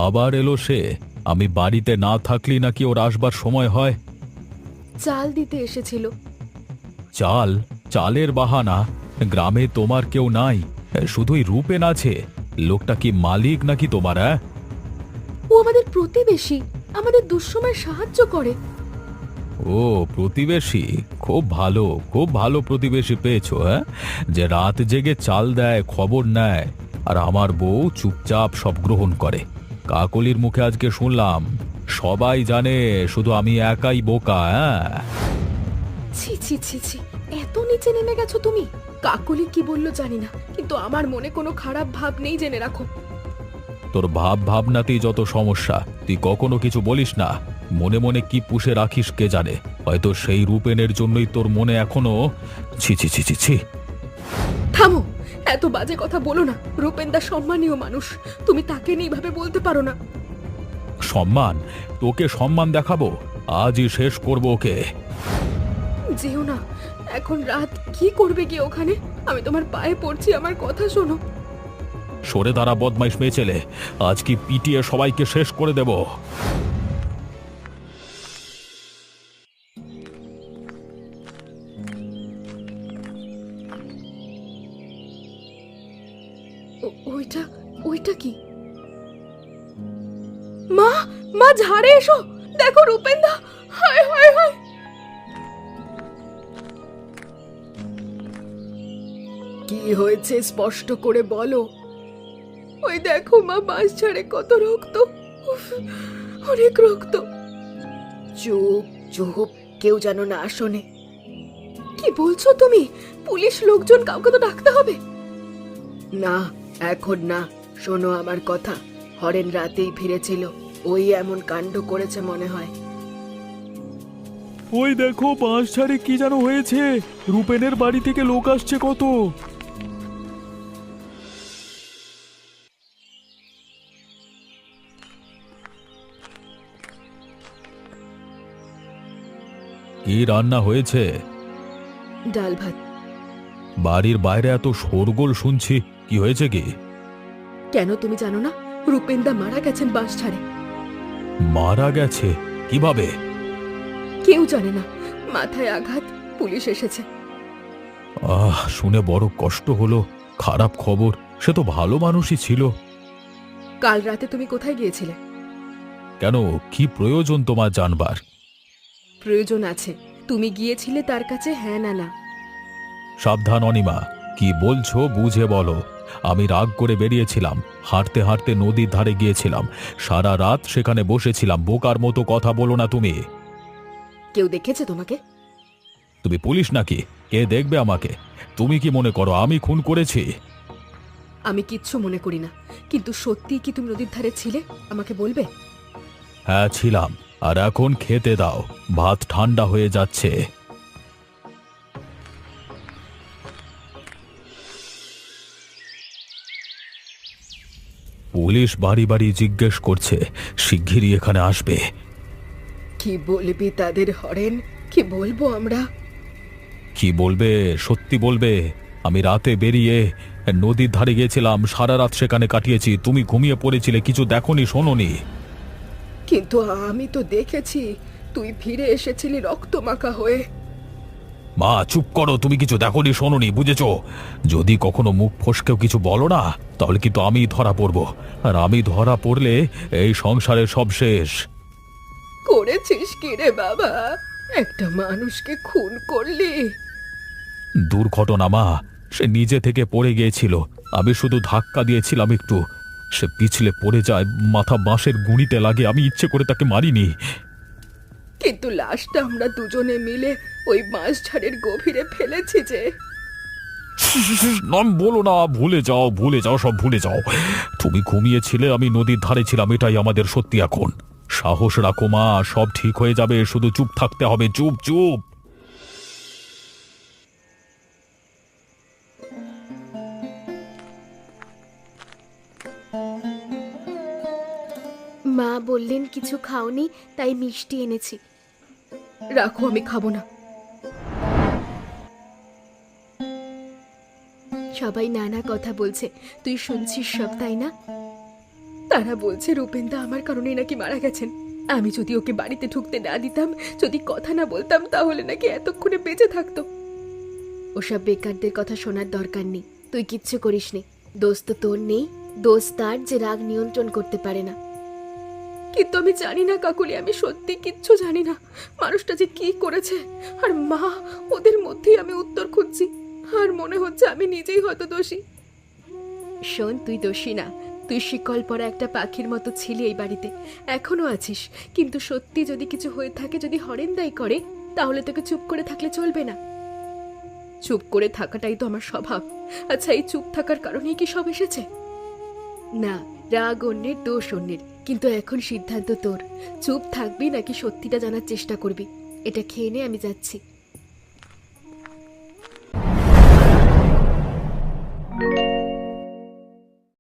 আবার এলো সে। আমি বাড়িতে না থাকলে নাকি ওর আসবার সময় হয়। চাল দিতে এসেছিল। চাল? চালের বাহানা? গ্রামে তোমার কেউ নাই, শুধুই রূপেন আছে। লোকটা কি মালিক নাকি তোমার? ও আমাদের প্রতিবেশী, আমাদের দুঃসময় সাহায্য করে। ও প্রতিবেশী? খুব ভালো, খুব ভালো প্রতিবেশী পেয়েছো, হ্যাঁ, যে রাত জেগে চাল দেয়, খবর নেয়। আর আমার বউ চুপচাপ সব গ্রহণ করে। কাকলির মুখে আজকে শুনলাম সবাই জানে, শুধু আমি একাই বোকা। হ্যাঁ, ছি ছি ছি ছি, এত নিচে নেমে গেছো তুমি। কাকলি কি বললো জানি না, কিন্তু আমার মনে কোনো খারাপ ভাব নেই, জেনে রাখো। তোর ভাবনাতেই যত সমস্যা। তুই কখনো কিছু বলিস না, মনে মনে কি পুষে রাখিস কে জানে। হয়তো সেই রূপেনের জন্যই তোর মনে এখনো। ছি ছি ছি ছি ছি। থামো, এত বাজে কথা বলো না। রূপেন্দা সম্মানীয় মানুষ, তুমি তাকে নিয়ে এইভাবে বলতে পারো না। সম্মান? তোকে সম্মান দেখাবো? আজই শেষ করবো ওকে। যেও না, এখন রাত, কি করবে গিয়ে ওখানে? আমি তোমার পায়ে পড়ছি, আমার কথা শোনো। সরে দাঁড়া বদমাইশ মেয়ে ছেলে, আজ কি পিটিয়ে সবাইকে শেষ করে দেব। ওইটা, ওইটা কি? মা, মা ঝাড়ে এসো, দেখো রূপেন্দা। হায় হায় হায়। কি হয়েছে স্পষ্ট করে বলো। ওই দেখো মা, বাঁশ ঝাড়ে কত রক্ত। উফ, অনেক রক্ত। চুপ চুপ, কেউ যেন না শোনে। কি বলছো তুমি? পুলিশ লোকজন, কাউকে তো ডাকতে হবে। না, এখন না। শোনো আমার কথা, হরেন রাতেই ফিরেছিল, ওই এমন কাণ্ড করেছে মনে হয়। ওই দেখো বাঁশ ঝাড়ে কি যেন হয়েছে। রূপেনের বাড়ি থেকে লোক আসছে কত। কি রান্না হয়েছে? ডাল ভাত। বাড়ির বাইরে এত শোরগোল শুনছি, কি হয়েছে কি? কেন তুমি জানো না? রূপেন্দা মারা গেছেন বাঁশ ঝাড়ে। মারা গেছে? কিভাবে? কেউ জানে না, মাথায় আঘাত, পুলিশ এসেছে। শুনে বড় কষ্ট হলো। খারাপ খবর। সে তো ভালো মানুষই ছিল। কাল রাতে তুমি কোথায় গিয়েছিলে? কেন, কি প্রয়োজন তোমার জানবার? প্রয়োজন আছে। তুমি গিয়েছিলে তার কাছে, হ্যাঁ না না? সাবধান অনিমা, কি বলছো বুঝে বলো। আমি রাগ করে বেরিয়েছিলাম, হাঁটতে হাঁটতে নদীর ধারে গিয়েছিলাম, সারা রাত সেখানে বসেছিলাম। বোকার মতো কথা বলো না তুমি। কেউ দেখেছে তোমাকে? তুমি পুলিশ নাকি? কে দেখবে আমাকে? তুমি কি মনে করো আমি খুন করেছি? আমি কিচ্ছু মনে করি না, কিন্তু সত্যি কি তুমি নদীর ধারে ছিলে? আমাকে বলবে? হ্যাঁ ছিলাম। আর এখন খেতে দাও, ভাত ঠান্ডা হয়ে যাচ্ছে। পুলিশ বাড়ি বাড়ি জিজ্ঞেস করছে, শিগগিরই এখানে আসবে। কি বলবি তাদের হরেন? কি বলবো আমরা? কি বলবে? সত্যি বলবে। আমি রাতে বেরিয়ে নদীর ধারে গিয়েছিলাম, সারা রাত সেখানে কাটিয়েছি। তুমি ঘুমিয়ে পড়েছিলে, কিছু দেখোনি, শোনোনি। কিন্তু আমি তো দেখেছি, তুই ফিরে এসেছিলি রক্তমাখা হয়ে। মা চুপ করো, তুমি কিছু দেখোনি, শোনোনি, বুঝেছো? যদি কখনো মুখ ফসকেও কিছু বলো না, তাহলে কিন্তু আমি ধরা পড়ব। আর আমি ধরা পড়লে এই সংসারের সব শেষ। করেছিস কি রে বাবা? একটা মানুষকে খুন করলি? দুর্ঘটনা মা, সে নিজে থেকে পড়ে গিয়েছিল, আমি শুধু ধাক্কা দিয়েছিলাম একটু। সে পিছলে পড়ে যায়, মাথা বাঁশের গুঁড়িতে লাগে। আমি ইচ্ছে করে তাকে মারিনি। কিন্তু লাশটা আমরা দুজনে মিলে ওই বাঁশঝাড়ের গভীরে ফেলেছি যে। নাম বলো না, ভুলে যাও, ভুলে যাও, সব ভুলে যাও। তুমি ঘুমিয়েছিলে, আমি নদীর ধারে ছিলাম, এটাই আমাদের সত্যি এখন। সাহস রাখো মা, সব ঠিক হয়ে যাবে, শুধু চুপ থাকতে হবে। চুপ চুপ। মা বললেন কিছু খাওনি, তাই মিষ্টি এনেছি। রাখো, আমি খাবো না। সবাই নানা কথা বলছে, তুই শুনছিস সব, তাই না? তারা বলছে রূপেনদা আমার কারণেই নাকি মারা গেছেন। আমি যদি ওকে বাড়িতে ঢুকতে না দিতাম, যদি কথা না বলতাম, তাহলে নাকি এতক্ষণে বেঁচে থাকতো। ওসব বেকারদের কথা শোনার দরকার নেই। তুই কিচ্ছু করিসনি। দোষ তো তোর নেই, দোষ তার যে রাগ নিয়ন্ত্রণ করতে পারে না। কিন্তু আমি জানি না কাকুলি, আমি সত্যি কিচ্ছু জানি না মানুষটা যে কি করেছে। আর মা, ওদের মধ্যেই আমি উত্তর খুঁজছি। আর মনে হচ্ছে আমি নিজেই হয়তো দোষী। শোন, তুই দোষী না। তুই শিকল পরা একটা পাখির মতো ছিলি এই বাড়িতে, এখনো আছিস। কিন্তু সত্যি যদি কিছু হয়ে থাকে, যদি হরেন্দাই করে, তাহলে তোকে চুপ করে থাকলে চলবে না। চুপ করে থাকাটাই তো আমার স্বভাব। আচ্ছা, এই চুপ থাকার কারণেই কি সব এসেছে? না, রাগ অন্যের, দোষ অন্যের, কিন্তু এখন সিদ্ধান্ত তোর। চুপ থাকবি নাকি সত্যিটা জানার চেষ্টা করবি? এটা খেয়ে নে, আমি যাচ্ছি।